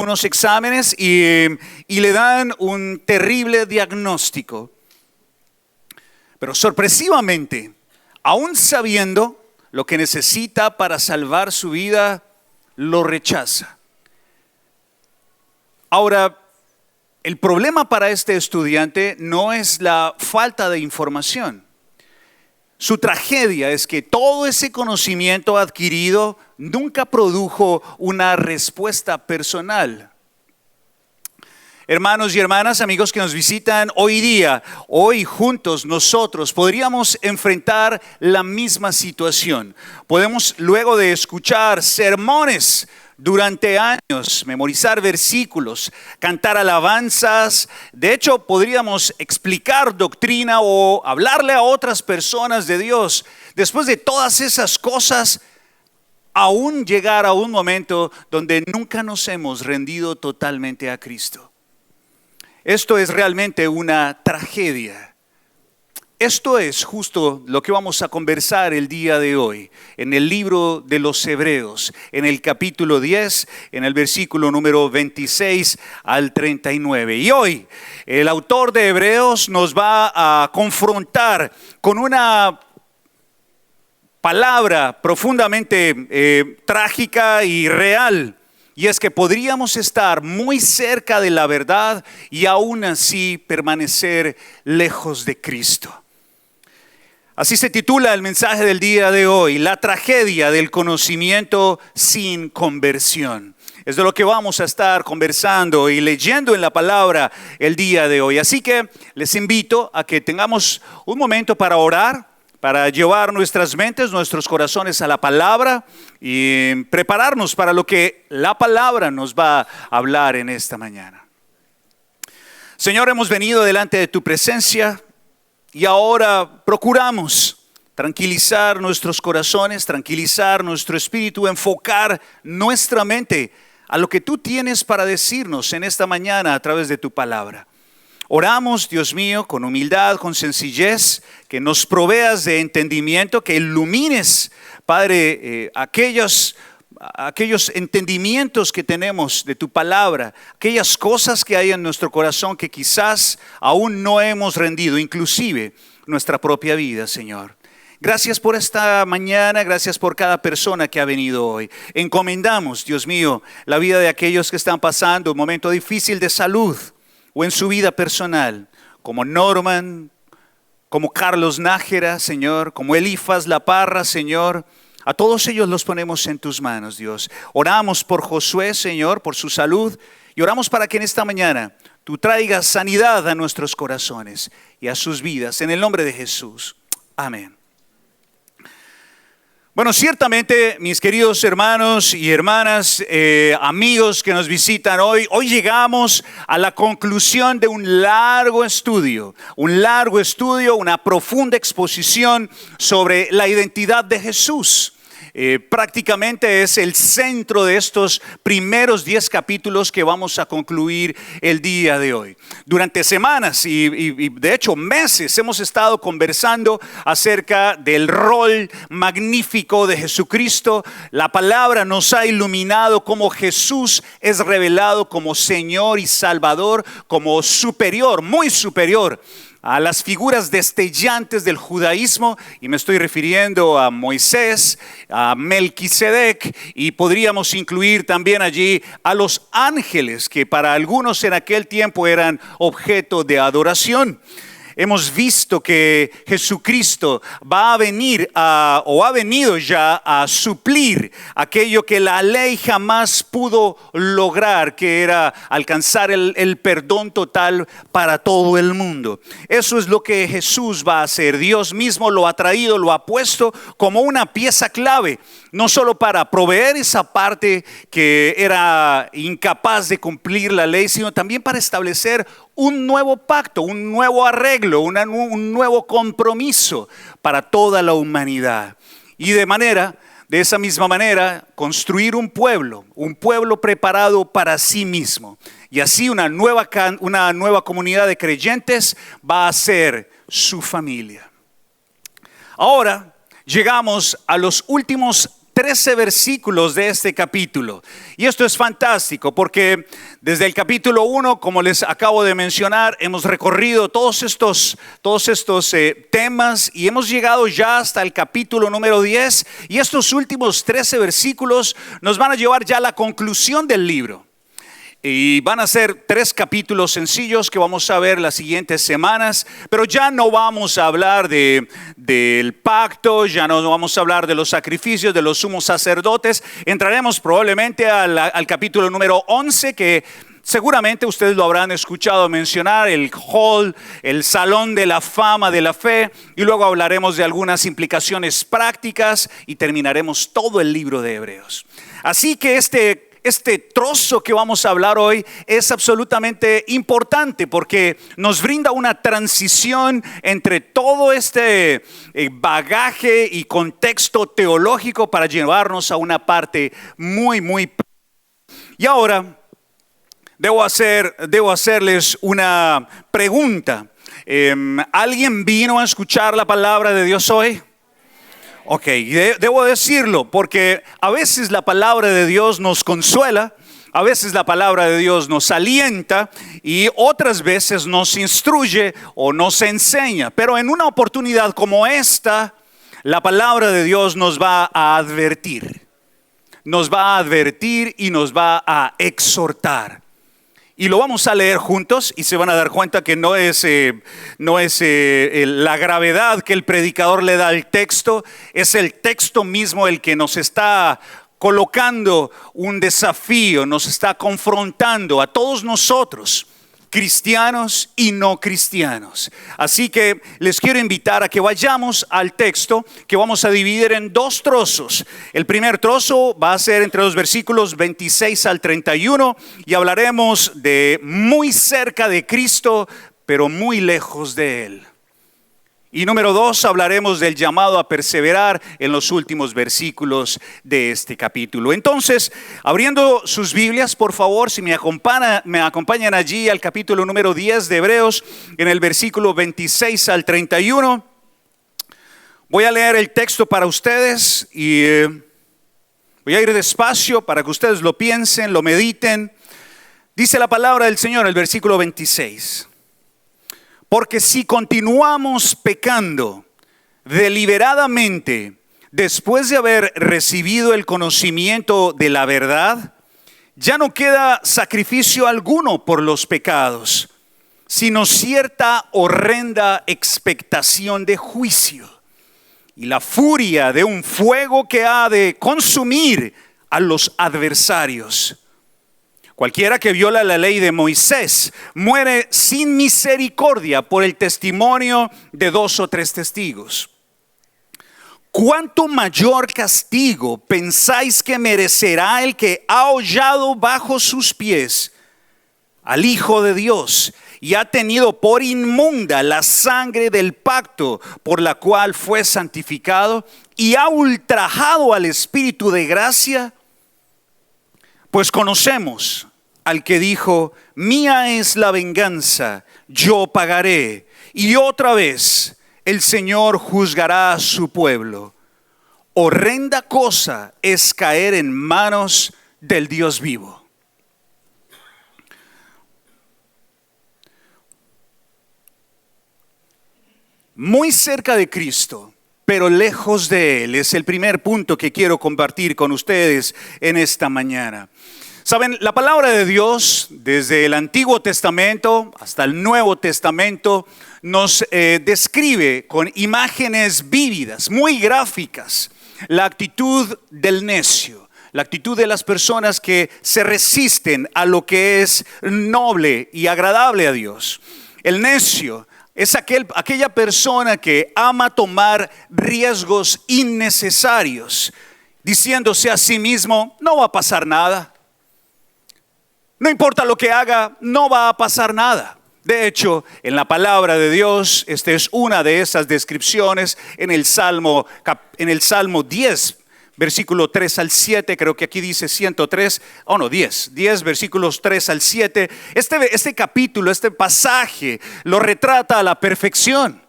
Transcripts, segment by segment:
algunos exámenes y le dan un terrible diagnóstico. Pero sorpresivamente, aún sabiendo lo que necesita para salvar su vida, lo rechaza. Ahora, el problema para este estudiante no es la falta de información. Su tragedia es que todo ese conocimiento adquirido nunca produjo una respuesta personal. Hermanos y hermanas, amigos que nos visitan hoy día, hoy juntos nosotros podríamos enfrentar la misma situación. Podemos, luego de escuchar sermones durante años, memorizar versículos, cantar alabanzas, de hecho podríamos explicar doctrina o hablarle a otras personas de Dios. Después de todas esas cosas, aún llegar a un momento donde nunca nos hemos rendido totalmente a Cristo. Esto es realmente una tragedia. Esto es justo lo que vamos a conversar el día de hoy en el libro de los Hebreos, en el capítulo 10, en el versículo número 26 al 39. Y hoy el autor de Hebreos nos va a confrontar con una palabra profundamente trágica y real. Y es que podríamos estar muy cerca de la verdad y aún así permanecer lejos de Cristo. Así se titula el mensaje del día de hoy, la tragedia del conocimiento sin conversión. Es de lo que vamos a estar conversando y leyendo en la palabra el día de hoy. Así que les invito a que tengamos un momento para orar, para llevar nuestras mentes, nuestros corazones a la palabra y prepararnos para lo que la palabra nos va a hablar en esta mañana. Señor, hemos venido delante de tu presencia y ahora procuramos tranquilizar nuestros corazones, tranquilizar nuestro espíritu, enfocar nuestra mente a lo que tú tienes para decirnos en esta mañana a través de tu palabra. Oramos, Dios mío, con humildad, con sencillez, que nos proveas de entendimiento, que ilumines, Padre, aquellos entendimientos que tenemos de tu palabra, aquellas cosas que hay en nuestro corazón que quizás aún no hemos rendido, inclusive nuestra propia vida, Señor. Gracias por esta mañana, gracias por cada persona que ha venido hoy. Encomendamos, Dios mío, la vida de aquellos que están pasando un momento difícil de salud o en su vida personal, como Norman, como Carlos Nájera, Señor, como Elifas La Parra, Señor. A todos ellos los ponemos en tus manos, Dios. Oramos por Josué, Señor, por su salud. Y oramos para que en esta mañana tú traigas sanidad a nuestros corazones y a sus vidas. En el nombre de Jesús. Amén. Bueno, ciertamente, mis queridos hermanos y hermanas, amigos que nos visitan hoy llegamos a la conclusión de un largo estudio, una profunda exposición sobre la identidad de Jesús. Prácticamente es el centro de estos primeros 10 capítulos que vamos a concluir el día de hoy. Durante semanas y de hecho meses hemos estado conversando acerca del rol magnífico de Jesucristo. La palabra nos ha iluminado cómo Jesús es revelado como Señor y Salvador, como superior, muy superior a las figuras destellantes del judaísmo, y me estoy refiriendo a Moisés, a Melquisedec, y podríamos incluir también allí a los ángeles, que para algunos en aquel tiempo eran objeto de adoración. Hemos visto que Jesucristo va a venir o ha venido ya a suplir aquello que la ley jamás pudo lograr, que era alcanzar el perdón total para todo el mundo. Eso es lo que Jesús va a hacer. Dios mismo lo ha traído, lo ha puesto como una pieza clave, no solo para proveer esa parte que era incapaz de cumplir la ley, sino también para establecer un nuevo pacto, un nuevo arreglo, un nuevo compromiso para toda la humanidad. Y de esa misma manera, construir un pueblo preparado para sí mismo. Y así una nueva comunidad de creyentes va a ser su familia. Ahora llegamos a los últimos 13 versículos de este capítulo. Y esto es fantástico porque desde el capítulo 1, como les acabo de mencionar, hemos recorrido todos estos temas y hemos llegado ya hasta el capítulo número 10. Y estos últimos 13 versículos nos van a llevar ya a la conclusión del libro. Y van a ser 3 capítulos sencillos que vamos a ver las siguientes semanas, pero ya no vamos a hablar del pacto, ya no vamos a hablar de los sacrificios de los sumos sacerdotes. Entraremos probablemente al capítulo número 11, que seguramente ustedes lo habrán escuchado mencionar, el hall, el salón de la fama de la fe, y luego hablaremos de algunas implicaciones prácticas y terminaremos todo el libro de Hebreos. Así que este trozo que vamos a hablar hoy es absolutamente importante porque nos brinda una transición entre todo este bagaje y contexto teológico para llevarnos a una parte muy. Y ahora debo hacerles una pregunta. ¿Alguien vino a escuchar la palabra de Dios hoy? Ok, debo decirlo porque a veces la palabra de Dios nos consuela, a veces la palabra de Dios nos alienta y otras veces nos instruye o nos enseña. Pero en una oportunidad como esta, la palabra de Dios nos va a advertir. Nos va a advertir y nos va a exhortar. Y lo vamos a leer juntos y se van a dar cuenta que no es la gravedad que el predicador le da al texto, es el texto mismo el que nos está colocando un desafío, nos está confrontando a todos nosotros, cristianos y no cristianos. Así que les quiero invitar a que vayamos al texto que vamos a dividir en 2 trozos. El primer trozo va a ser entre los versículos 26 al 31 y hablaremos de muy cerca de Cristo, pero muy lejos de Él. Y número 2, hablaremos del llamado a perseverar en los últimos versículos de este capítulo. Entonces, abriendo sus Biblias, por favor, si me acompañan allí al capítulo número 10 de Hebreos, en el versículo 26 al 31. Voy a leer el texto para ustedes y voy a ir despacio para que ustedes lo piensen, lo mediten. Dice la palabra del Señor, el versículo 26. Porque si continuamos pecando deliberadamente después de haber recibido el conocimiento de la verdad, ya no queda sacrificio alguno por los pecados, sino cierta horrenda expectación de juicio y la furia de un fuego que ha de consumir a los adversarios. Cualquiera que viola la ley de Moisés muere sin misericordia por el testimonio de 2 o 3 testigos. ¿Cuánto mayor castigo pensáis que merecerá el que ha hollado bajo sus pies al Hijo de Dios y ha tenido por inmunda la sangre del pacto por la cual fue santificado y ha ultrajado al Espíritu de gracia? Pues conocemos al que dijo, mía es la venganza, yo pagaré. Y otra vez el Señor juzgará a su pueblo. Horrenda cosa es caer en manos del Dios vivo. Muy cerca de Cristo, pero lejos de Él, es el primer punto que quiero compartir con ustedes en esta mañana. Saben, la palabra de Dios, desde el Antiguo Testamento hasta el Nuevo Testamento, nos describe con imágenes vívidas, muy gráficas, la actitud del necio, la actitud de las personas que se resisten a lo que es noble y agradable a Dios. El necio es aquella persona que ama tomar riesgos innecesarios, diciéndose a sí mismo, no va a pasar nada. No importa lo que haga, no va a pasar nada. De hecho, en la palabra de Dios, esta es una de esas descripciones en el Salmo 10, versículo 3 al 7, creo que aquí dice 103, 10 versículos 3 al 7. Este capítulo, este pasaje, lo retrata a la perfección.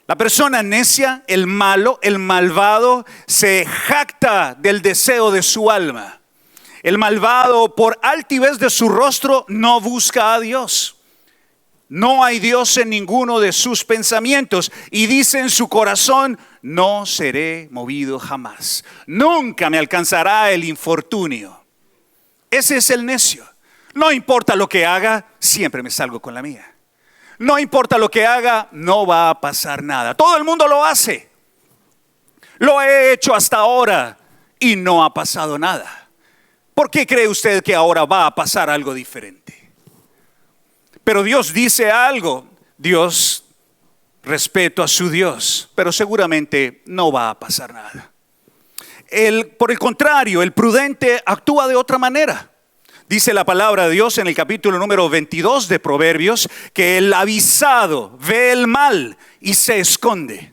La persona necia, el malo, el malvado, se jacta del deseo de su alma. El malvado, por altivez de su rostro, no busca a Dios. No hay Dios en ninguno de sus pensamientos y dice en su corazón: no seré movido jamás. Nunca me alcanzará el infortunio. Ese es el necio. No importa lo que haga, siempre me salgo con la mía. No importa lo que haga, no va a pasar nada. Todo el mundo lo hace. Lo he hecho hasta ahora y no ha pasado nada. ¿Por qué cree usted que ahora va a pasar algo diferente? Pero Dios dice algo. Dios, respeto a su Dios, pero seguramente no va a pasar nada. Por el contrario, el prudente actúa de otra manera. Dice la palabra de Dios en el capítulo número 22 de Proverbios que el avisado ve el mal y se esconde,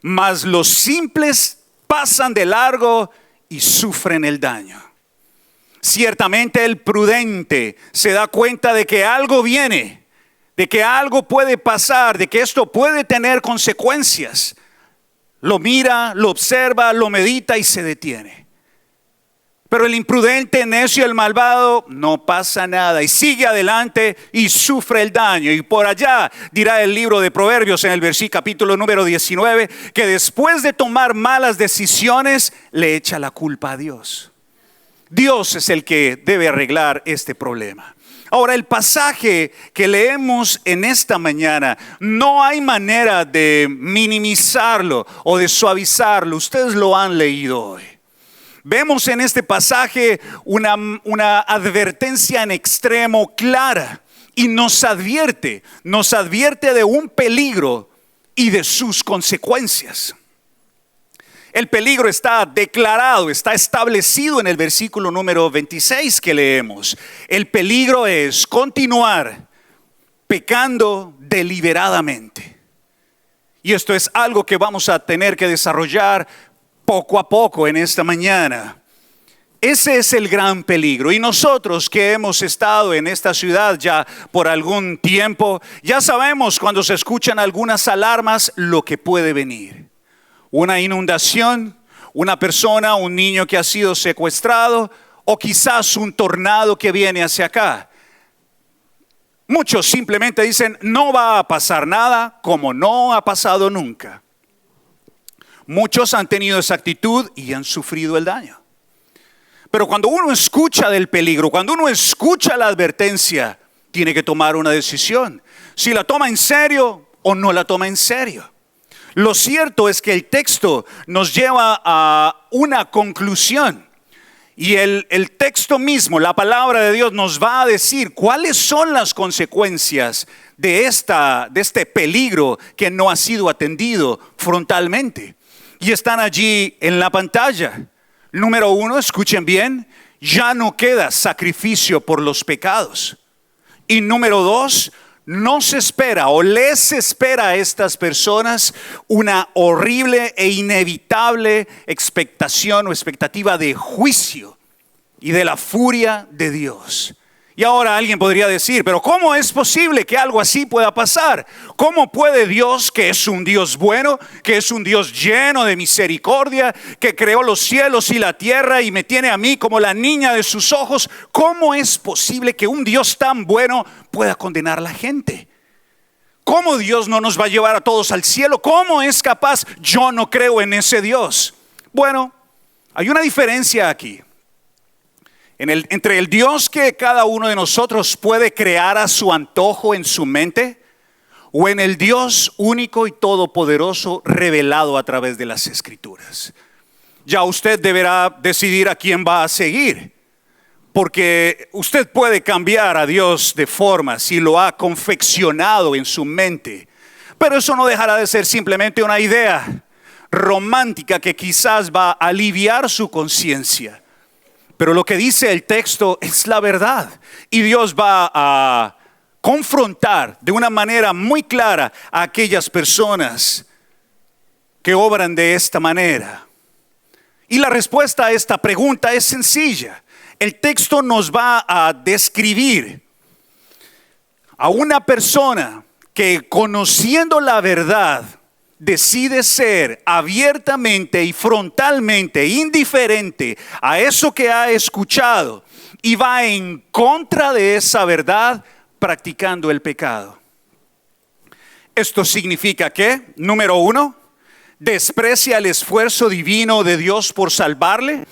mas los simples pasan de largo y sufren el daño. Ciertamente el prudente se da cuenta de que algo viene, de que algo puede pasar, de que esto puede tener consecuencias. Lo mira, lo observa, lo medita y se detiene. Pero el imprudente, necio, el malvado, no pasa nada y sigue adelante y sufre el daño. Y por allá dirá el libro de Proverbios en el capítulo número 19, que después de tomar malas decisiones, le echa la culpa a Dios. Dios es el que debe arreglar este problema. Ahora, el pasaje que leemos en esta mañana, no hay manera de minimizarlo o de suavizarlo. Ustedes lo han leído hoy. Vemos en este pasaje una advertencia en extremo clara y nos advierte de un peligro y de sus consecuencias. El peligro está declarado, está establecido en el versículo número 26 que leemos. El peligro es continuar pecando deliberadamente. Y esto es algo que vamos a tener que desarrollar poco a poco en esta mañana. Ese es el gran peligro. Y nosotros que hemos estado en esta ciudad ya por algún tiempo, ya sabemos cuando se escuchan algunas alarmas lo que puede venir. Una inundación, una persona, un niño que ha sido secuestrado o quizás un tornado que viene hacia acá. Muchos simplemente dicen: no va a pasar nada, como no ha pasado nunca. Muchos han tenido esa actitud y han sufrido el daño. Pero cuando uno escucha del peligro, cuando uno escucha la advertencia, tiene que tomar una decisión. Si la toma en serio o no la toma en serio. Lo cierto es que el texto nos lleva a una conclusión. Y el texto mismo, la palabra de Dios, nos va a decir cuáles son las consecuencias de este peligro que no ha sido atendido frontalmente. Y están allí en la pantalla. Número 1, escuchen bien: ya no queda sacrificio por los pecados. Y número 2, no se espera o les espera a estas personas una horrible e inevitable expectación o expectativa de juicio y de la furia de Dios. Y ahora alguien podría decir: pero ¿cómo es posible que algo así pueda pasar? ¿Cómo puede Dios, que es un Dios bueno, que es un Dios lleno de misericordia, que creó los cielos y la tierra y me tiene a mí como la niña de sus ojos, cómo es posible que un Dios tan bueno pueda condenar a la gente? ¿Cómo Dios no nos va a llevar a todos al cielo? ¿Cómo es capaz? Yo no creo en ese Dios. Bueno, hay una diferencia aquí. Entre el Dios que cada uno de nosotros puede crear a su antojo en su mente, o en el Dios único y todopoderoso revelado a través de las Escrituras. Ya usted deberá decidir a quién va a seguir, porque usted puede cambiar a Dios de forma si lo ha confeccionado en su mente, pero eso no dejará de ser simplemente una idea romántica que quizás va a aliviar su conciencia. Pero lo que dice el texto es la verdad. Y Dios va a confrontar de una manera muy clara a aquellas personas que obran de esta manera. Y la respuesta a esta pregunta es sencilla. El texto nos va a describir a una persona que, conociendo la verdad decide ser abiertamente y frontalmente indiferente a eso que ha escuchado y va en contra de esa verdad, practicando el pecado. Esto significa que, número uno, desprecia el esfuerzo divino de Dios por salvarle.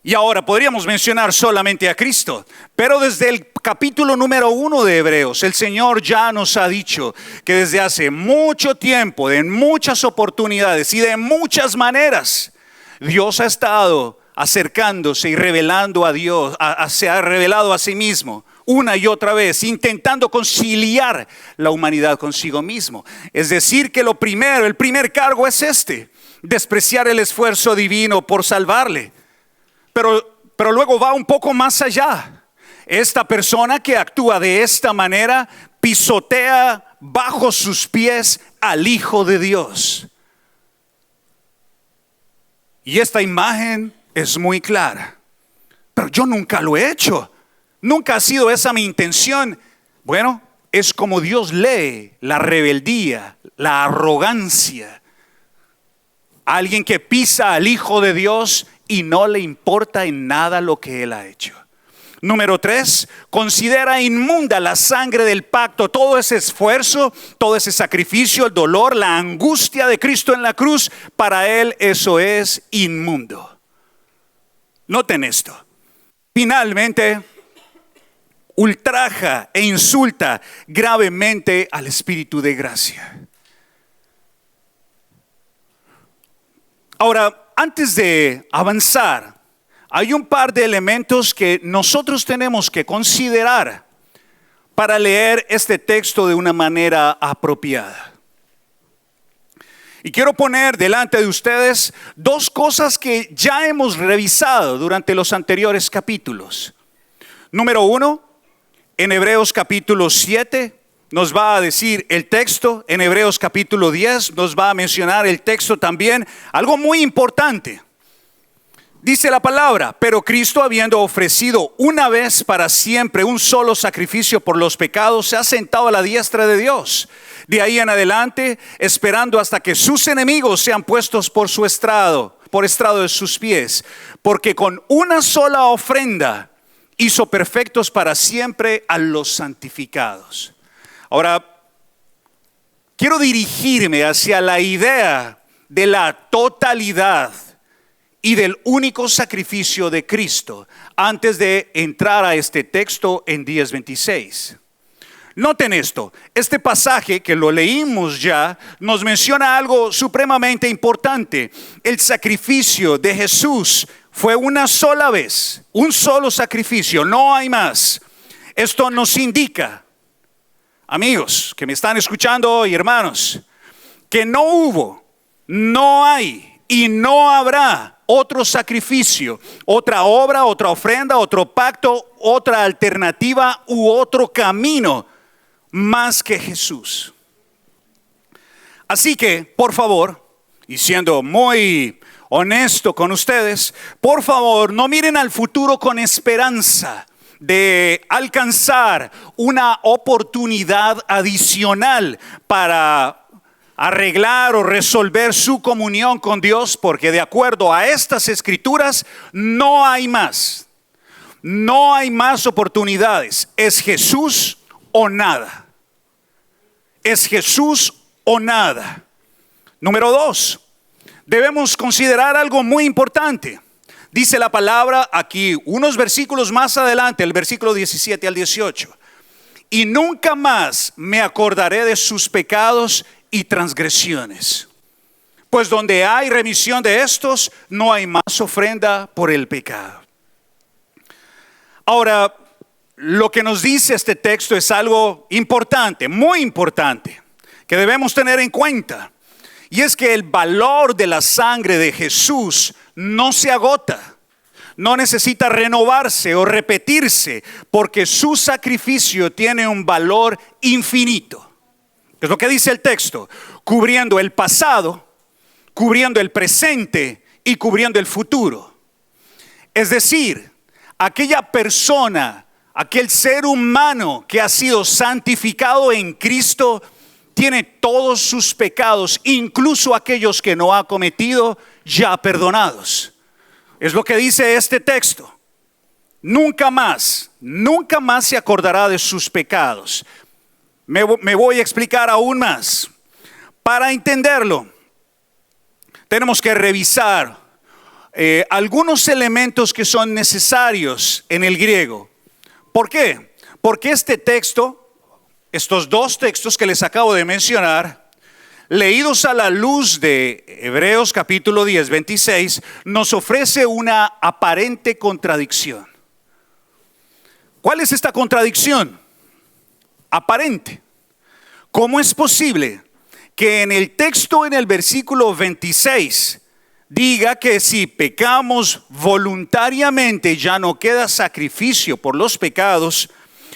Y ahora podríamos mencionar solamente a Cristo, pero desde el capítulo número 1 de Hebreos, el Señor ya nos ha dicho que desde hace mucho tiempo, en muchas oportunidades y de muchas maneras, Dios ha estado acercándose y revelando a Dios, se ha revelado a sí mismo una y otra vez, intentando conciliar la humanidad consigo mismo. Es decir, que el primer cargo es despreciar el esfuerzo divino por salvarle. Pero luego va un poco más allá. Esta persona que actúa de esta manera pisotea bajo sus pies al Hijo de Dios. Y esta imagen es muy clara. Pero yo nunca lo he hecho. Nunca ha sido esa mi intención. Bueno, es como Dios lee la rebeldía, la arrogancia. Alguien que pisa al Hijo de Dios y no le importa en nada lo que Él ha hecho. Número 3, considera inmunda la sangre del pacto, todo ese esfuerzo, todo ese sacrificio, el dolor, la angustia de Cristo en la cruz. Para Él eso es inmundo. Noten esto. Finalmente, ultraja e insulta gravemente al Espíritu de gracia. Ahora, antes de avanzar, hay un par de elementos que nosotros tenemos que considerar para leer este texto de una manera apropiada. Y quiero poner delante de ustedes dos cosas que ya hemos revisado durante los anteriores capítulos. Número 1, en Hebreos capítulo 7 nos va a decir el texto, en Hebreos capítulo 10 nos va a mencionar el texto también, algo muy importante. Dice la palabra, pero Cristo, habiendo ofrecido una vez para siempre un solo sacrificio por los pecados, se ha sentado a la diestra de Dios. De ahí en adelante, esperando hasta que sus enemigos sean puestos por estrado de sus pies. Porque con una sola ofrenda hizo perfectos para siempre a los santificados. Ahora, quiero dirigirme hacia la idea de la totalidad y del único sacrificio de Cristo antes de entrar a este texto en 10:26. Noten esto, este pasaje que lo leímos ya nos menciona algo supremamente importante. El sacrificio de Jesús fue una sola vez, un solo sacrificio, no hay más. Esto nos indica, amigos que me están escuchando hoy, hermanos, que no hubo, no hay y no habrá otro sacrificio, otra obra, otra ofrenda, otro pacto, otra alternativa u otro camino más que Jesús. Así que, por favor, y siendo muy honesto con ustedes, por favor, no miren al futuro con esperanza de alcanzar una oportunidad adicional para arreglar o resolver su comunión con Dios, porque de acuerdo a estas escrituras no hay más. No hay más oportunidades. Es Jesús o nada. Es Jesús o nada. Número 2, debemos considerar algo muy importante. Dice la palabra aquí, unos versículos más adelante, el versículo 17 al 18. Y nunca más me acordaré de sus pecados y transgresiones. Pues donde hay remisión de estos, no hay más ofrenda por el pecado. Ahora, lo que nos dice este texto es algo importante, muy importante, que debemos tener en cuenta. Y es que el valor de la sangre de Jesús no se agota, no necesita renovarse o repetirse, porque su sacrificio tiene un valor infinito. Es lo que dice el texto, cubriendo el pasado, cubriendo el presente y cubriendo el futuro. Es decir, aquella persona, aquel ser humano que ha sido santificado en Cristo, tiene todos sus pecados, incluso aquellos que no ha cometido, ya perdonados. Es lo que dice este texto. Nunca más se acordará de sus pecados. Me voy a explicar aún más. Para entenderlo, tenemos que revisar algunos elementos que son necesarios en el griego. ¿Por qué? Porque este texto, estos dos textos que les acabo de mencionar, leídos a la luz de Hebreos capítulo 10, 26, nos ofrece una aparente contradicción. ¿Cuál es esta contradicción? Aparente. ¿Cómo es posible que en el texto, en el versículo 26, diga que si pecamos voluntariamente ya no queda sacrificio por los pecados,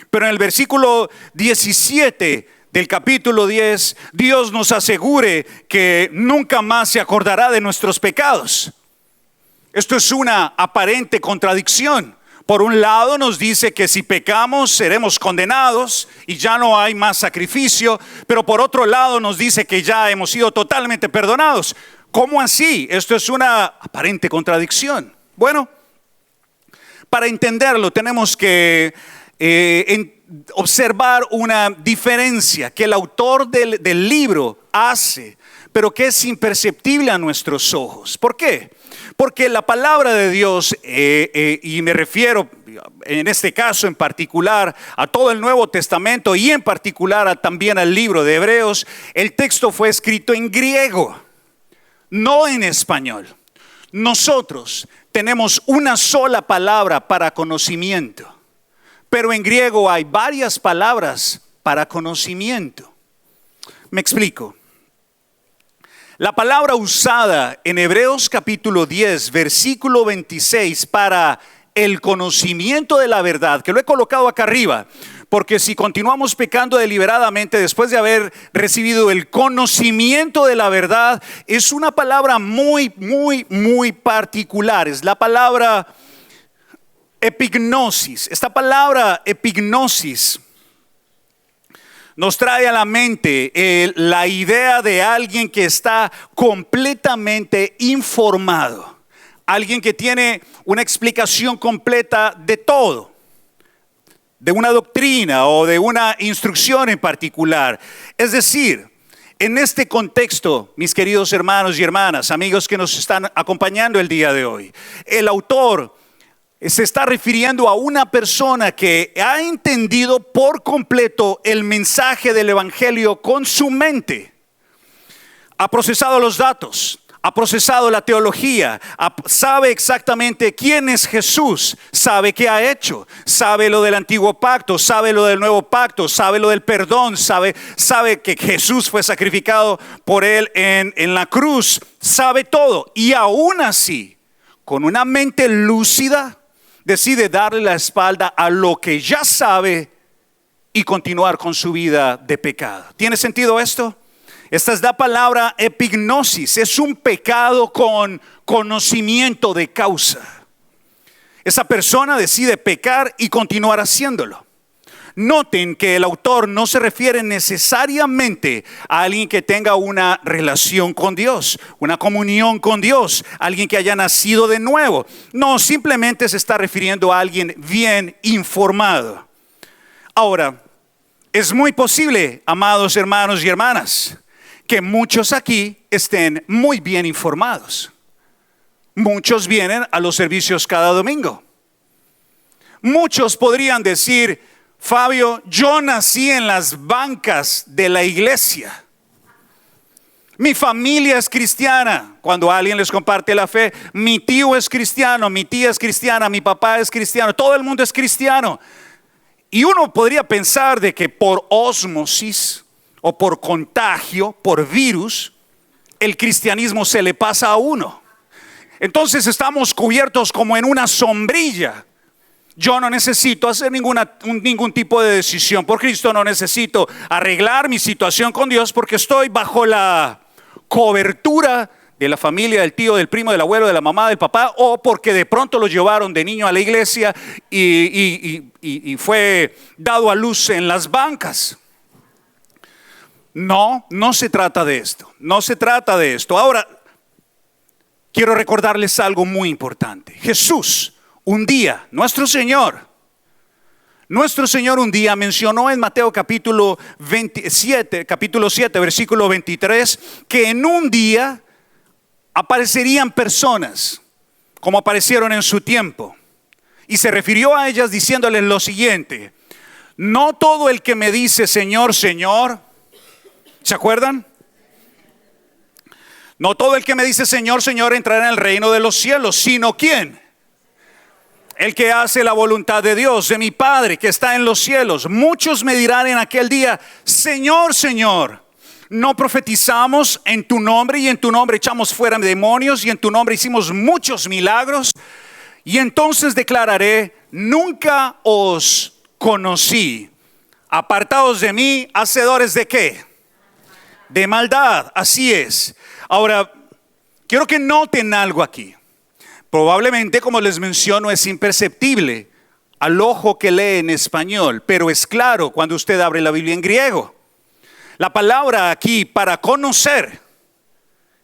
pero en el versículo 17 del capítulo 10, Dios nos asegure que nunca más se acordará de nuestros pecados? Esto es una aparente contradicción. Por un lado nos dice que si pecamos seremos condenados y ya no hay más sacrificio, pero por otro lado nos dice que ya hemos sido totalmente perdonados. ¿Cómo así? Esto es una aparente contradicción. Bueno, para entenderlo tenemos que observar una diferencia que el autor del libro hace, pero que es imperceptible a nuestros ojos. ¿Por qué? Porque la palabra de Dios, y me refiero en este caso en particular a todo el Nuevo Testamento y en particular también al libro de Hebreos, el texto fue escrito en griego, no en español. Nosotros tenemos una sola palabra para conocimiento, pero en griego hay varias palabras para conocimiento. Me explico. La palabra usada en Hebreos capítulo 10, versículo 26 para el conocimiento de la verdad, que lo he colocado acá arriba, porque si continuamos pecando deliberadamente después de haber recibido el conocimiento de la verdad, es una palabra muy particular. Es la palabra epignosis. Esta palabra epignosis nos trae a la mente la idea de alguien que está completamente informado, alguien que tiene una explicación completa de todo, de una doctrina o de una instrucción en particular. Es decir, en este contexto, mis queridos hermanos y hermanas, amigos que nos están acompañando el día de hoy, el autor se está refiriendo a una persona que ha entendido por completo el mensaje del evangelio con su mente. Ha procesado los datos, ha procesado la teología, sabe exactamente quién es Jesús, sabe qué ha hecho, sabe lo del antiguo pacto, sabe lo del nuevo pacto, sabe lo del perdón, sabe que Jesús fue sacrificado por él en la cruz, sabe todo. Y aún así, con una mente lúcida, decide darle la espalda a lo que ya sabe y continuar con su vida de pecado. ¿Tiene sentido esto? Esta es la palabra epignosis. Es un pecado con conocimiento de causa. Esa persona decide pecar y continuar haciéndolo. Noten que el autor no se refiere necesariamente a alguien que tenga una relación con Dios, una comunión con Dios, alguien que haya nacido de nuevo. No, simplemente se está refiriendo a alguien bien informado. Ahora, es muy posible, amados hermanos y hermanas, que muchos aquí estén muy bien informados. Muchos vienen a los servicios cada domingo. Muchos podrían decir: Fabio, yo nací en las bancas de la iglesia. Mi familia es cristiana. Cuando alguien les comparte la fe, mi tío es cristiano, mi tía es cristiana, mi papá es cristiano, todo el mundo es cristiano. Y uno podría pensar de que por ósmosis o por contagio, por virus, el cristianismo se le pasa a uno. Entonces estamos cubiertos como en una sombrilla. Yo no necesito hacer ningún tipo de decisión por Cristo, no necesito arreglar mi situación con Dios porque estoy bajo la cobertura de la familia, del tío, del primo, del abuelo, de la mamá, del papá, o porque de pronto lo llevaron de niño a la iglesia y fue dado a luz en las bancas. No, no se trata de esto. No se trata de esto. Ahora, quiero recordarles algo muy importante. Jesús, un día, nuestro Señor un día mencionó en Mateo capítulo 7, versículo 23, que en un día aparecerían personas como aparecieron en su tiempo. Y se refirió a ellas diciéndoles lo siguiente: no todo el que me dice Señor, Señor, ¿se acuerdan? No todo el que me dice Señor, Señor entrará en el reino de los cielos, sino ¿quién? El que hace la voluntad de Dios, de mi Padre que está en los cielos. Muchos me dirán en aquel día: Señor, Señor, ¿no profetizamos en tu nombre y en tu nombre echamos fuera demonios y en tu nombre hicimos muchos milagros? Y entonces declararé: nunca os conocí. Apartados de mí, hacedores de ¿qué? De maldad. Así es. Ahora, quiero que noten algo aquí. Probablemente, como les menciono, es imperceptible al ojo que lee en español, pero es claro cuando usted abre la Biblia en griego. La palabra aquí para conocer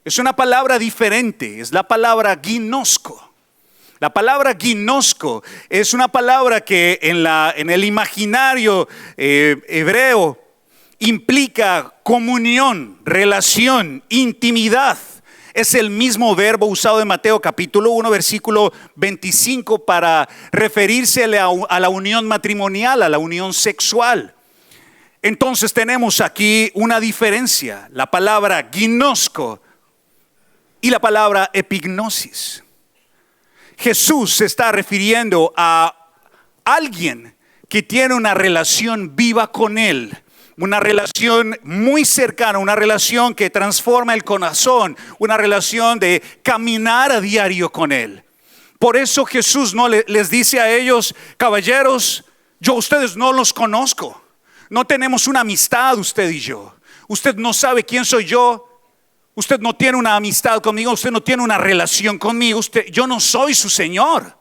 es una palabra diferente, es la palabra ginosko. La palabra ginosko es una palabra que en el imaginario hebreo implica comunión, relación, intimidad. Es el mismo verbo usado en Mateo capítulo 1, versículo 25 para referirse a la unión matrimonial, a la unión sexual. Entonces tenemos aquí una diferencia, la palabra ginosko y la palabra epignosis. Jesús se está refiriendo a alguien que tiene una relación viva con Él. Una relación muy cercana, una relación que transforma el corazón, una relación de caminar a diario con Él. Por eso Jesús no les dice a ellos: caballeros, yo a ustedes no los conozco. No tenemos una amistad usted y yo. Usted no sabe quién soy yo. Usted no tiene una amistad conmigo. Usted no tiene una relación conmigo. Yo no soy su Señor.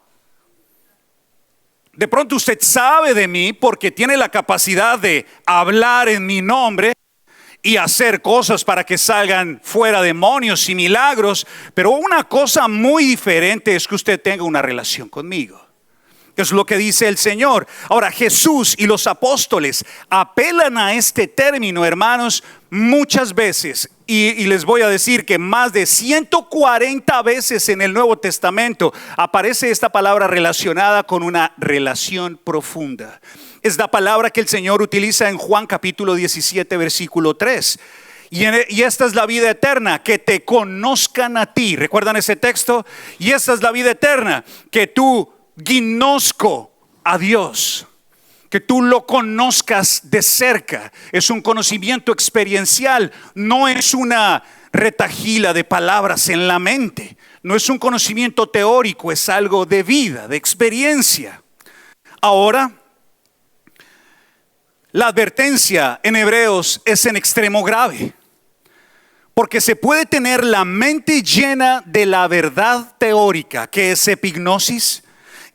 De pronto usted sabe de mí porque tiene la capacidad de hablar en mi nombre y hacer cosas para que salgan fuera demonios y milagros. Pero una cosa muy diferente es que usted tenga una relación conmigo. Es lo que dice el Señor. Ahora, Jesús y los apóstoles apelan a este término, hermanos, muchas veces. Y les voy a decir que más de 140 veces en el Nuevo Testamento aparece esta palabra relacionada con una relación profunda. Es la palabra que el Señor utiliza en Juan capítulo 17, versículo 3. Y esta es la vida eterna, que te conozcan a ti. ¿Recuerdan ese texto? Y esta es la vida eterna, que tú ginosko a Dios, que tú lo conozcas de cerca. Es un conocimiento experiencial, no es una retahíla de palabras en la mente, no es un conocimiento teórico, es algo de vida, de experiencia. Ahora, la advertencia en Hebreos es en extremo grave, porque se puede tener la mente llena de la verdad teórica, que es epignosis,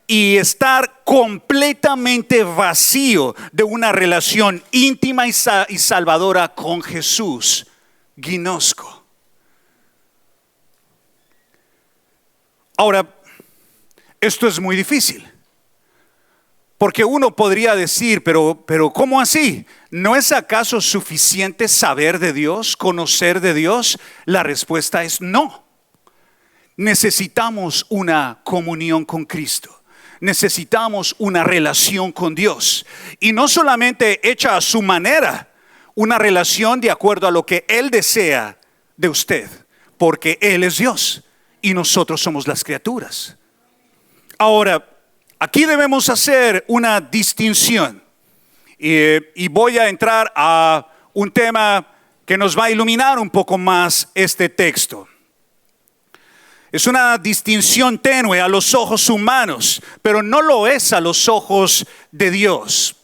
y estar completamente vacío de una relación íntima y salvadora con Jesús, ginosko. Ahora, esto es muy difícil, porque uno podría decir, pero ¿cómo así? ¿No es acaso suficiente saber de Dios, conocer de Dios? La respuesta es no. Necesitamos una comunión con Cristo. Necesitamos una relación con Dios, y no solamente hecha a su manera, una relación de acuerdo a lo que Él desea de usted, porque Él es Dios y nosotros somos las criaturas. Ahora, aquí debemos hacer una distinción, y voy a entrar a un tema que nos va a iluminar un poco más este texto. Es una distinción tenue a los ojos humanos, pero no lo es a los ojos de Dios.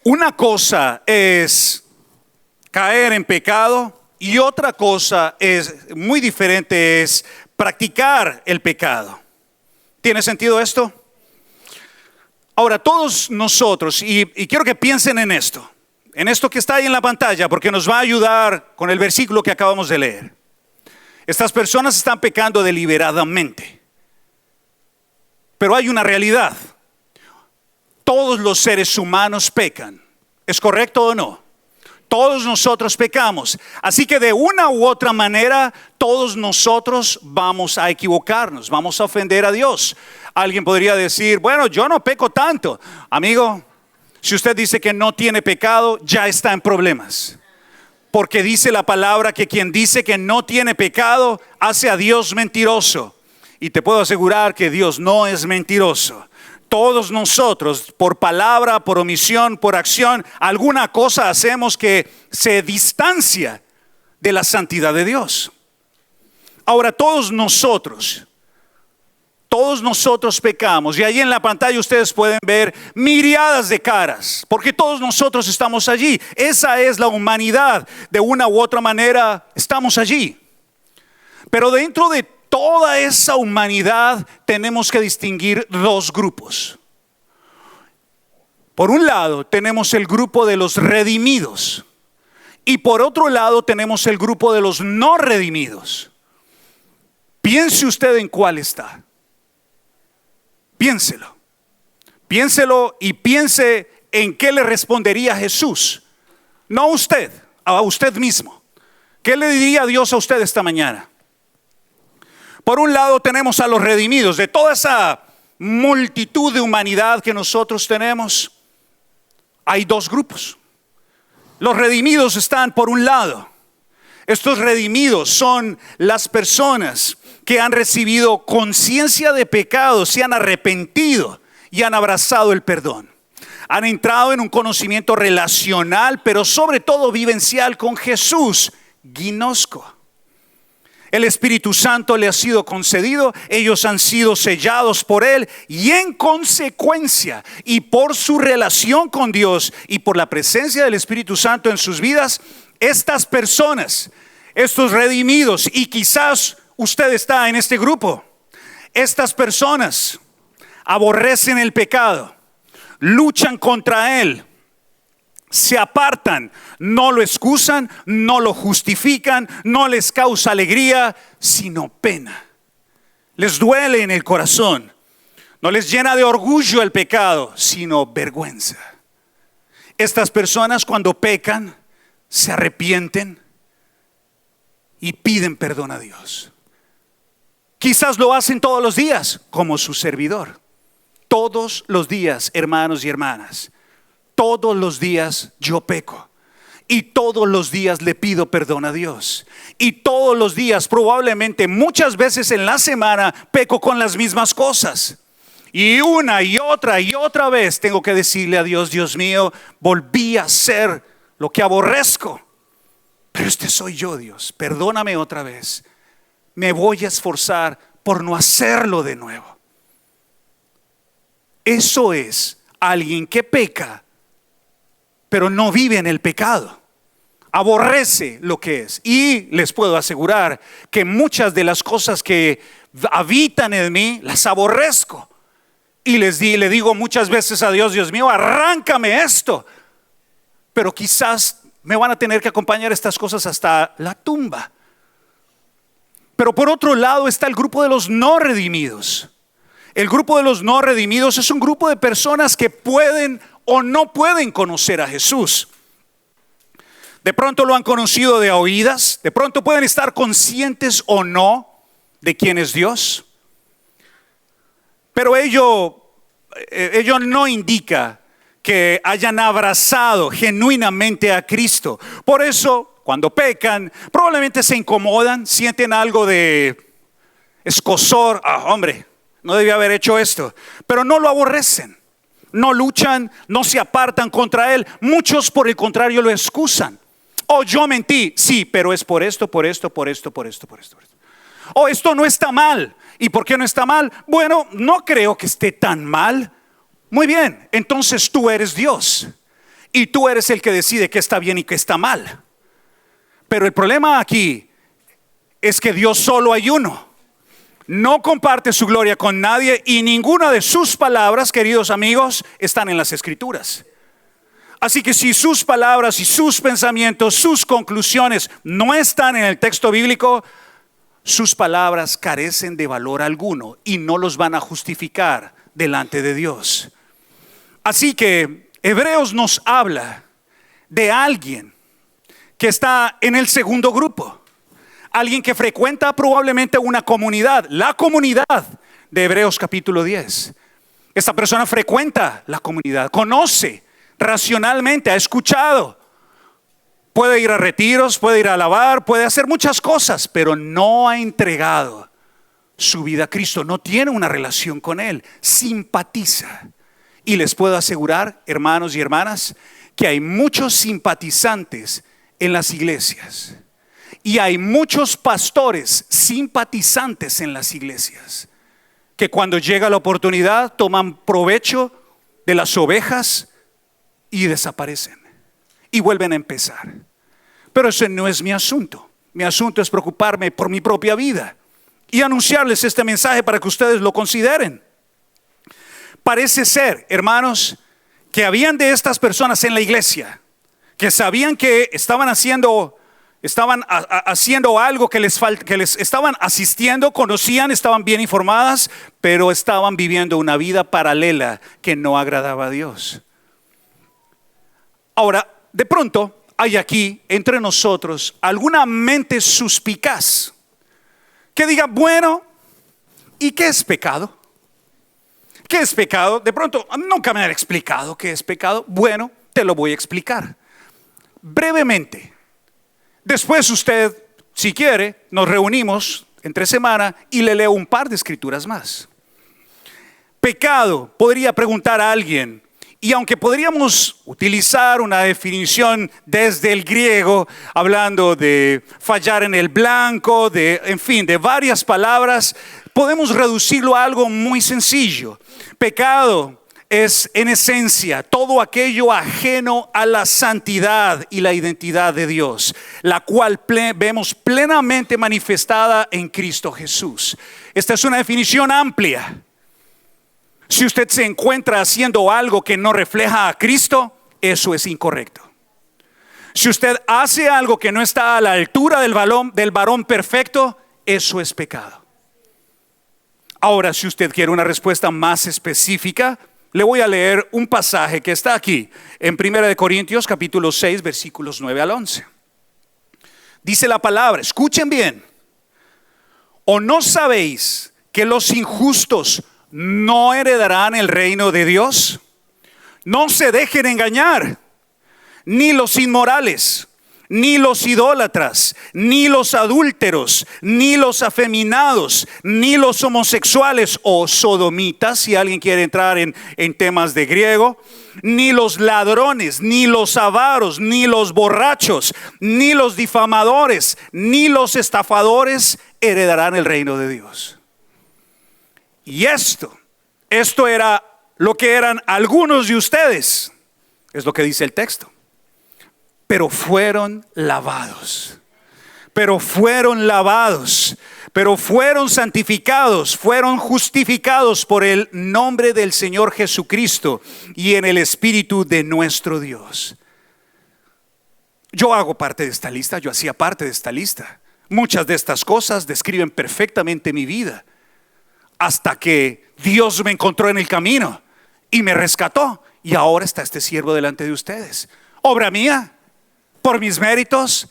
Una cosa es caer en pecado y otra cosa es muy diferente, es practicar el pecado. ¿Tiene sentido esto? Ahora, todos nosotros, y quiero que piensen en esto, en esto que está ahí en la pantalla, porque nos va a ayudar con el versículo que acabamos de leer. Estas personas están pecando deliberadamente. Pero hay una realidad. Todos los seres humanos pecan. ¿Es correcto o no? Todos nosotros pecamos. Así que de una u otra manera, todos nosotros vamos a equivocarnos, vamos a ofender a Dios. Alguien podría decir, bueno, yo no peco tanto. Amigo, si usted dice que no tiene pecado, ya está en problemas. Porque dice la palabra que quien dice que no tiene pecado, hace a Dios mentiroso. Y te puedo asegurar que Dios no es mentiroso. Todos nosotros, por palabra, por omisión, por acción, alguna cosa hacemos que se distancia de la santidad de Dios. Ahora, todos nosotros pecamos. Y ahí en la pantalla ustedes pueden ver miriadas de caras, porque todos nosotros estamos allí. Esa es la humanidad. De una u otra manera, estamos allí. Pero dentro de toda esa humanidad tenemos que distinguir dos grupos. Por un lado tenemos el grupo de los redimidos y por otro lado tenemos el grupo de los no redimidos. Piense usted en cuál está. Piénselo y piense en qué le respondería Jesús. No a usted, a usted mismo. ¿Qué le diría Dios a usted esta mañana? Por un lado tenemos a los redimidos. De toda esa multitud de humanidad que nosotros tenemos, hay dos grupos. Los redimidos están por un lado. Estos redimidos son las personas que han recibido conciencia de pecado, se han arrepentido y han abrazado el perdón. Han entrado en un conocimiento relacional, pero sobre todo vivencial con Jesús, gnosco. El Espíritu Santo le ha sido concedido, ellos han sido sellados por Él y en consecuencia y por su relación con Dios y por la presencia del Espíritu Santo en sus vidas, estas personas, estos redimidos, y quizás usted está en este grupo, estas personas aborrecen el pecado, luchan contra él, se apartan, no lo excusan, no lo justifican, no les causa alegría, sino pena. Les duele en el corazón, no les llena de orgullo el pecado, sino vergüenza. Estas personas cuando pecan, se arrepienten y piden perdón a Dios. Quizás lo hacen todos los días, como su servidor. Todos los días, hermanos y hermanas. Todos los días yo peco y todos los días le pido perdón a Dios y todos los días, probablemente muchas veces en la semana, peco con las mismas cosas y una y otra vez tengo que decirle a Dios, Dios mío, volví a hacer lo que aborrezco, pero este soy yo, Dios, perdóname otra vez, me voy a esforzar por no hacerlo de nuevo. Eso es alguien que peca pero no vive en el pecado, aborrece lo que es. Y les puedo asegurar que muchas de las cosas que habitan en mí las aborrezco. Y le digo muchas veces a Dios, Dios mío, arráncame esto. Pero quizás me van a tener que acompañar estas cosas hasta la tumba. Pero por otro lado está el grupo de los no redimidos. El grupo de los no redimidos es un grupo de personas que pueden o no pueden conocer a Jesús. De pronto lo han conocido de oídas, de pronto pueden estar conscientes o no de quién es Dios, pero ello no indica que hayan abrazado genuinamente a Cristo. Por eso, cuando pecan, probablemente se incomodan, sienten algo de escozor. Hombre, no debía haber hecho esto, pero no lo aborrecen. No luchan, no se apartan contra él. Muchos por el contrario lo excusan. Oh, yo mentí, sí, pero es por esto. Oh, esto no está mal. ¿Y por qué no está mal? Bueno, no creo que esté tan mal. Muy bien, entonces tú eres Dios y tú eres el que decide qué está bien y qué está mal. Pero el problema aquí es que Dios solo hay uno. No comparte su gloria con nadie y ninguna de sus palabras, queridos amigos, están en las Escrituras. Así que si sus palabras y sus pensamientos, sus conclusiones no están en el texto bíblico, sus palabras carecen de valor alguno y no los van a justificar delante de Dios. Así que Hebreos nos habla de alguien que está en el segundo grupo. Alguien que frecuenta probablemente una comunidad, la comunidad de Hebreos capítulo 10. Esta persona frecuenta la comunidad, conoce racionalmente, ha escuchado. Puede ir a retiros, puede ir a alabar, puede hacer muchas cosas, pero no ha entregado su vida a Cristo, no tiene una relación con Él, simpatiza. Y les puedo asegurar, hermanos y hermanas, que hay muchos simpatizantes en las iglesias. Y hay muchos pastores simpatizantes en las iglesias, que cuando llega la oportunidad toman provecho de las ovejas y desaparecen y vuelven a empezar. Pero ese no es mi asunto. Mi asunto es preocuparme por mi propia vida y anunciarles este mensaje para que ustedes lo consideren. Parece ser, hermanos, que habían de estas personas en la iglesia que sabían que estaban haciendo algo que les estaban asistiendo, conocían, estaban bien informadas, pero estaban viviendo una vida paralela que no agradaba a Dios. Ahora, de pronto hay aquí entre nosotros alguna mente suspicaz que diga, bueno, ¿y qué es pecado? ¿Qué es pecado? De pronto, nunca me han explicado qué es pecado. Bueno, te lo voy a explicar brevemente. Después usted, si quiere, nos reunimos entre semana y le leo un par de escrituras más. Pecado, podría preguntar a alguien, y aunque podríamos utilizar una definición desde el griego, hablando de fallar en el blanco, en fin, de varias palabras, podemos reducirlo a algo muy sencillo. Pecado es en esencia todo aquello ajeno a la santidad y la identidad de Dios, la cual vemos plenamente manifestada en Cristo Jesús. Esta es una definición amplia. Si usted se encuentra haciendo algo que no refleja a Cristo, eso es incorrecto. Si usted hace algo que no está a la altura del varón perfecto, eso es pecado. Ahora, si usted quiere una respuesta más específica, le voy a leer un pasaje que está aquí en 1 Corintios capítulo 6 versículos 9 al 11. Dice la palabra, escuchen bien. ¿O no sabéis que los injustos no heredarán el reino de Dios? No se dejen engañar, ni los inmorales, ni los idólatras, ni los adúlteros, ni los afeminados, ni los homosexuales o sodomitas, si alguien quiere entrar en temas de griego, ni los ladrones, ni los avaros, ni los borrachos, ni los difamadores, ni los estafadores heredarán el reino de Dios. Y esto era lo que eran algunos de ustedes, es lo que dice el texto. Pero fueron lavados, pero fueron santificados, fueron justificados por el nombre del Señor Jesucristo y en el Espíritu de nuestro Dios. Yo hago parte de esta lista, yo hacía parte de esta lista. Muchas de estas cosas describen perfectamente mi vida, hasta que Dios me encontró en el camino y me rescató, y ahora está este siervo delante de ustedes. Obra mía, por mis méritos,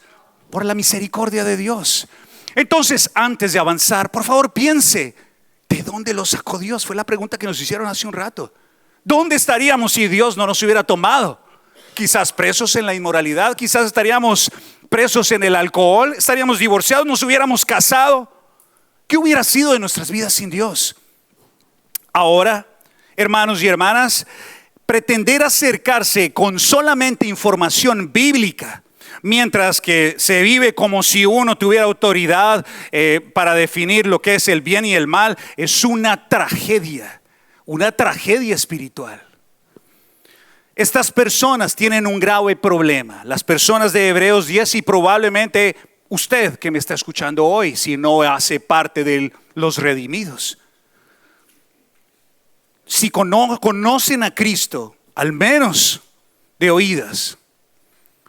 por la misericordia de Dios. Entonces, antes de avanzar, por favor piense, ¿de dónde lo sacó Dios? Fue la pregunta que nos hicieron hace un rato. ¿Dónde estaríamos si Dios no nos hubiera tomado? Quizás presos en la inmoralidad, quizás estaríamos presos en el alcohol, estaríamos divorciados, nos hubiéramos casado. ¿Qué hubiera sido de nuestras vidas sin Dios? Ahora, hermanos y hermanas, pretender acercarse con solamente información bíblica, mientras que se vive como si uno tuviera autoridad para definir lo que es el bien y el mal, es una tragedia espiritual. Estas personas tienen un grave problema, las personas de Hebreos 10, y probablemente usted que me está escuchando hoy, si no hace parte de los redimidos. Si conocen a Cristo, al menos de oídas.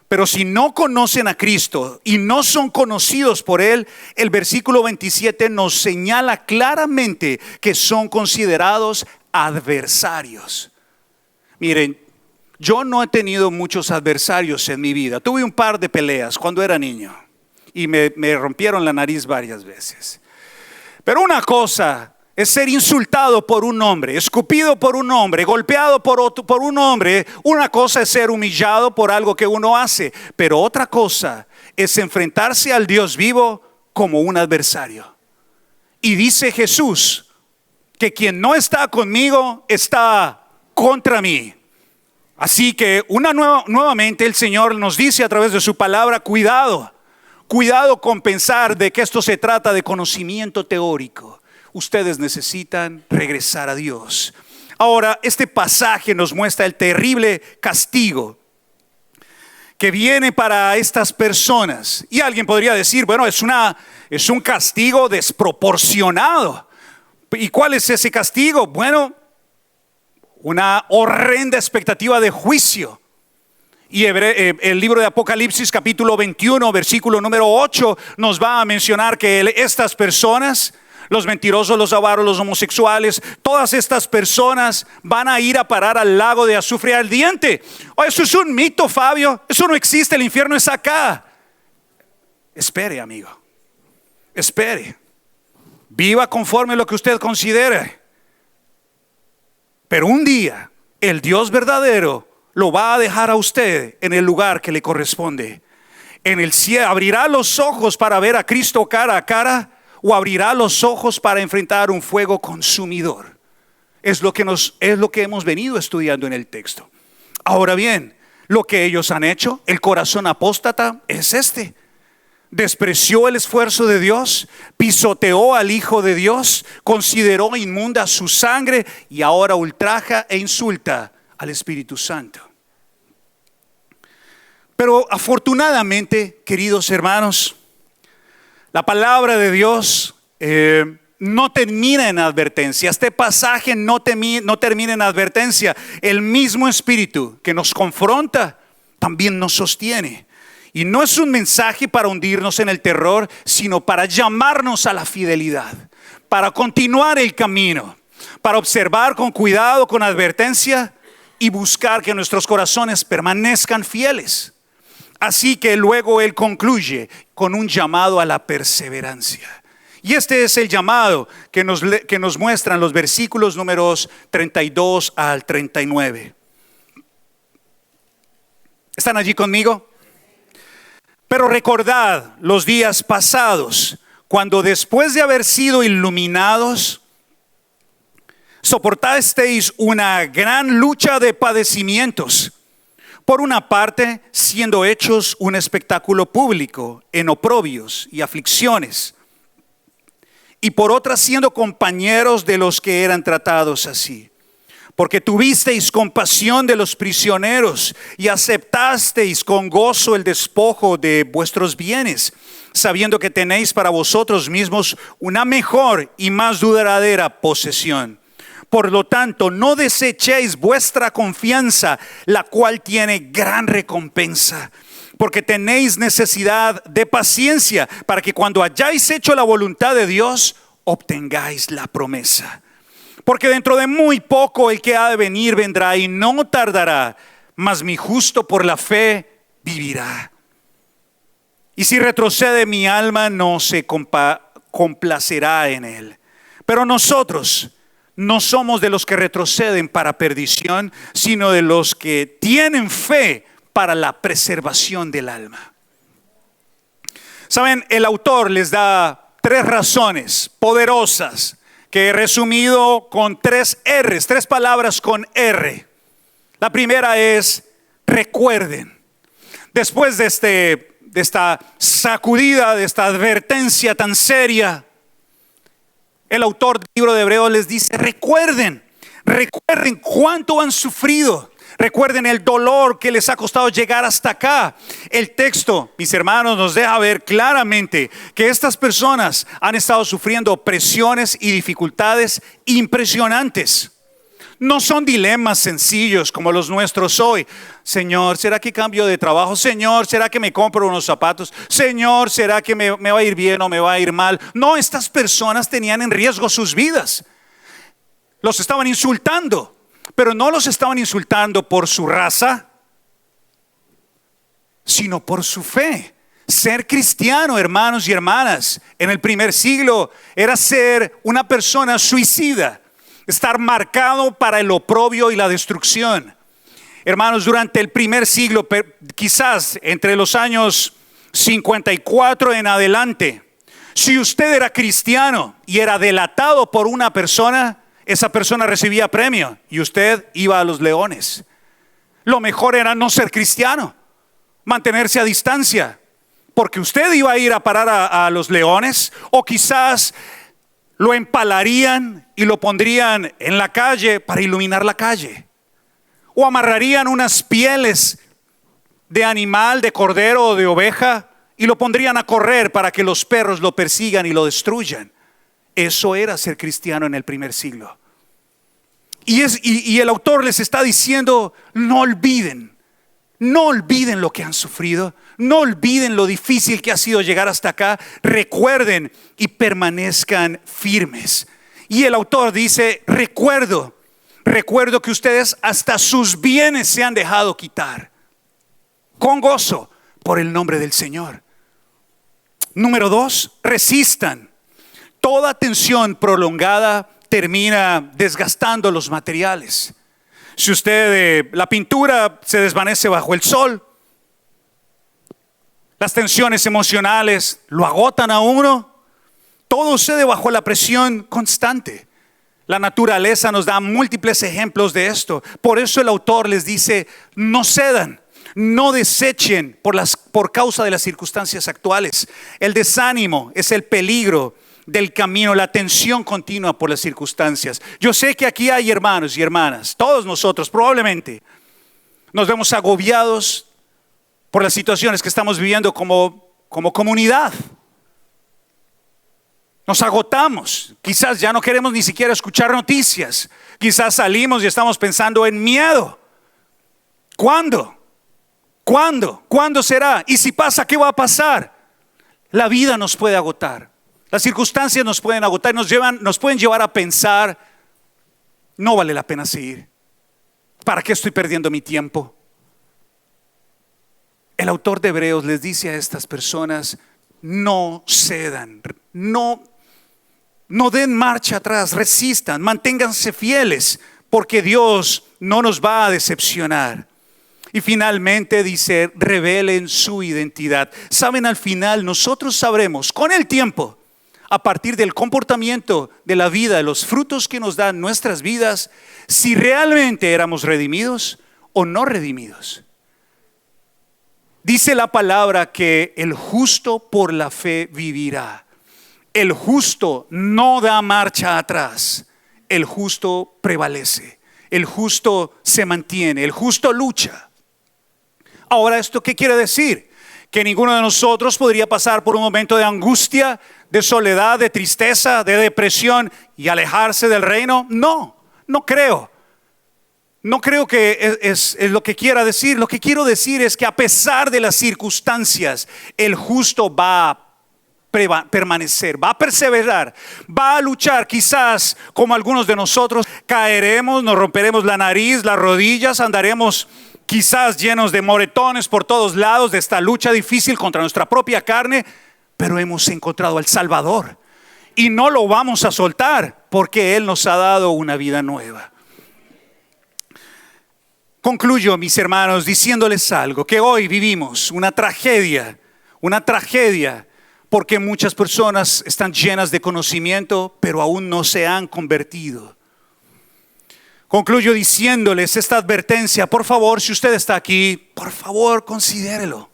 Pero si no conocen a Cristo y no son conocidos por Él, el versículo 27 nos señala claramente que son considerados adversarios. Miren, yo no he tenido muchos adversarios en mi vida. Tuve un par de peleas cuando era niño y me rompieron la nariz varias veces. Pero una cosa es ser insultado por un hombre, escupido por un hombre, golpeado por un hombre. Una cosa es ser humillado por algo que uno hace, pero otra cosa es enfrentarse al Dios vivo como un adversario. Y dice Jesús que quien no está conmigo está contra mí. Así que nuevamente el Señor nos dice a través de su palabra, cuidado con pensar de que esto se trata de conocimiento teórico. Ustedes necesitan regresar a Dios. Ahora, este pasaje nos muestra el terrible castigo que viene para estas personas. Y alguien podría decir, bueno, es un castigo desproporcionado. ¿Y cuál es ese castigo? Bueno, una horrenda expectativa de juicio. Y el libro de Apocalipsis capítulo 21 versículo número 8 nos va a mencionar que estas personas, los mentirosos, los avaros, los homosexuales, todas estas personas van a ir a parar al lago de azufre ardiente. Oh, eso es un mito, Fabio. Eso no existe, el infierno es acá. Espere, amigo. Espere. Viva conforme a lo que usted considere. Pero un día el Dios verdadero lo va a dejar a usted en el lugar que le corresponde. En el cielo abrirá los ojos para ver a Cristo cara a cara, o abrirá los ojos para enfrentar un fuego consumidor. Es lo que hemos venido estudiando en el texto. Ahora bien, lo que ellos han hecho, el corazón apóstata es este. Despreció el esfuerzo de Dios, pisoteó al Hijo de Dios, consideró inmunda su sangre y ahora ultraja e insulta al Espíritu Santo. Pero afortunadamente, queridos hermanos, la palabra de Dios no termina en advertencia. Este pasaje no termina en advertencia. El mismo Espíritu que nos confronta también nos sostiene. Y no es un mensaje para hundirnos en el terror, sino para llamarnos a la fidelidad, para continuar el camino, para observar con cuidado, con advertencia y buscar que nuestros corazones permanezcan fieles. Así que luego Él concluye con un llamado a la perseverancia. Y este es el llamado que nos muestran los versículos números 32 al 39. ¿Están allí conmigo? Pero recordad los días pasados, cuando después de haber sido iluminados, soportasteis una gran lucha de padecimientos. Por una parte, siendo hechos un espectáculo público en oprobios y aflicciones. Y por otra, siendo compañeros de los que eran tratados así. Porque tuvisteis compasión de los prisioneros y aceptasteis con gozo el despojo de vuestros bienes, sabiendo que tenéis para vosotros mismos una mejor y más duradera posesión. Por lo tanto, no desechéis vuestra confianza, la cual tiene gran recompensa. Porque tenéis necesidad de paciencia, para que cuando hayáis hecho la voluntad de Dios, obtengáis la promesa. Porque dentro de muy poco el que ha de venir vendrá y no tardará, mas mi justo por la fe vivirá. Y si retrocede mi alma, no se complacerá en él. Pero nosotros no somos de los que retroceden para perdición, sino de los que tienen fe para la preservación del alma. Saben, el autor les da 3 razones poderosas que he resumido con 3 R's, 3 palabras con R. La primera es recuerden. Después de esta sacudida, de esta advertencia tan seria, el autor del libro de Hebreos les dice, recuerden cuánto han sufrido. Recuerden el dolor que les ha costado llegar hasta acá. El texto, mis hermanos, nos deja ver claramente que estas personas han estado sufriendo presiones y dificultades impresionantes. No son dilemas sencillos como los nuestros hoy. Señor, ¿será que cambio de trabajo? Señor, ¿será que me compro unos zapatos? Señor, ¿será que me va a ir bien o me va a ir mal? No, estas personas tenían en riesgo sus vidas. Los estaban insultando, pero no los estaban insultando por su raza, sino por su fe. Ser cristiano, hermanos y hermanas, en el primer siglo era ser una persona suicida. Estar marcado para el oprobio y la destrucción. Hermanos, durante el primer siglo, quizás entre los años 54 en adelante, si usted era cristiano y era delatado por una persona, esa persona recibía premio y usted iba a los leones. Lo mejor era no ser cristiano, mantenerse a distancia, porque usted iba a ir a parar a los leones, o quizás lo empalarían y lo pondrían en la calle para iluminar la calle. O amarrarían unas pieles de animal, de cordero o de oveja y lo pondrían a correr para que los perros lo persigan y lo destruyan. Eso era ser cristiano en el primer siglo. Y el autor les está diciendo, no olviden lo que han sufrido. No olviden lo difícil que ha sido llegar hasta acá. Recuerden y permanezcan firmes. Y el autor dice, recuerdo que ustedes hasta sus bienes se han dejado quitar. Con gozo por el nombre del Señor. Número 2, resistan. Toda tensión prolongada termina desgastando los materiales. Si la pintura se desvanece bajo el sol, las tensiones emocionales lo agotan a uno. Todo sucede bajo la presión constante. La naturaleza nos da múltiples ejemplos de esto. Por eso el autor les dice, no cedan, no desechen por causa de las circunstancias actuales. El desánimo es el peligro del camino, la tensión continua por las circunstancias. Yo sé que aquí hay hermanos y hermanas, todos nosotros probablemente nos vemos agobiados por las situaciones que estamos viviendo como comunidad. Nos agotamos, quizás ya no queremos ni siquiera escuchar noticias, quizás salimos y estamos pensando en miedo. ¿Cuándo? ¿Cuándo será? Y si pasa, ¿qué va a pasar? La vida nos puede agotar, las circunstancias nos pueden agotar, nos pueden llevar a pensar, no vale la pena seguir. ¿Para qué estoy perdiendo mi tiempo? El autor de Hebreos les dice a estas personas, no cedan, no den marcha atrás, resistan, manténganse fieles, porque Dios no nos va a decepcionar. Y finalmente dice, revelen su identidad. Saben, al final nosotros sabremos con el tiempo, a partir del comportamiento de la vida, de los frutos que nos dan nuestras vidas, si realmente éramos redimidos o no redimidos. Dice la palabra que el justo por la fe vivirá. El justo no da marcha atrás. El justo prevalece. El justo se mantiene. El justo lucha. Ahora, ¿esto qué quiere decir? Que ninguno de nosotros podría pasar por un momento de angustia, de soledad, de tristeza, de depresión y alejarse del reino. No creo. No creo que es lo que quiera decir. Lo que quiero decir es que a pesar de las circunstancias, el justo va a permanecer, va a perseverar, va a luchar. Quizás como algunos de nosotros caeremos, nos romperemos la nariz, las rodillas, andaremos quizás llenos de moretones por todos lados de esta lucha difícil contra nuestra propia carne, pero hemos encontrado al Salvador y no lo vamos a soltar porque Él nos ha dado una vida nueva. Concluyo, mis hermanos, diciéndoles algo, que hoy vivimos una tragedia, porque muchas personas están llenas de conocimiento, pero aún no se han convertido. Concluyo diciéndoles esta advertencia, por favor, si usted está aquí, por favor, considérelo.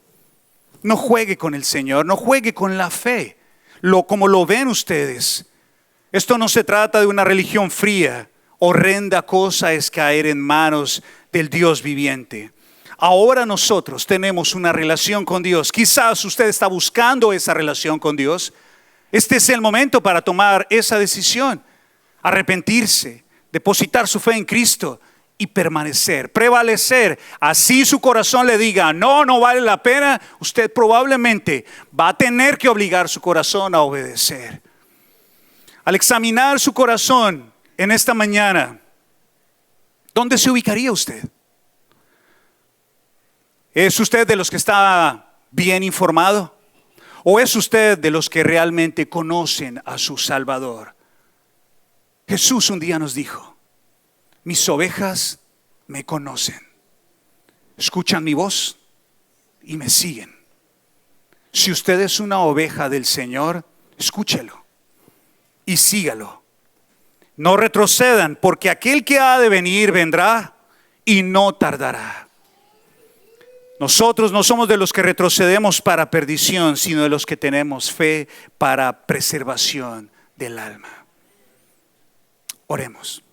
No juegue con el Señor, no juegue con la fe, como lo ven ustedes. Esto no se trata de una religión fría. Horrenda cosa es caer en manos del Dios viviente. Ahora nosotros tenemos una relación con Dios. Quizás usted está buscando esa relación con Dios. Este es el momento para tomar esa decisión, arrepentirse, depositar su fe en Cristo y permanecer, prevalecer. Así su corazón le diga, no, no vale la pena, usted probablemente va a tener que obligar su corazón a obedecer. Al examinar su corazón en esta mañana, ¿dónde se ubicaría usted? ¿Es usted de los que está bien informado? ¿O es usted de los que realmente conocen a su Salvador? Jesús un día nos dijo, mis ovejas me conocen, escuchan mi voz y me siguen. Si usted es una oveja del Señor, escúchelo y sígalo. No retrocedan, porque aquel que ha de venir vendrá y no tardará. Nosotros no somos de los que retrocedemos para perdición, sino de los que tenemos fe para preservación del alma. Oremos.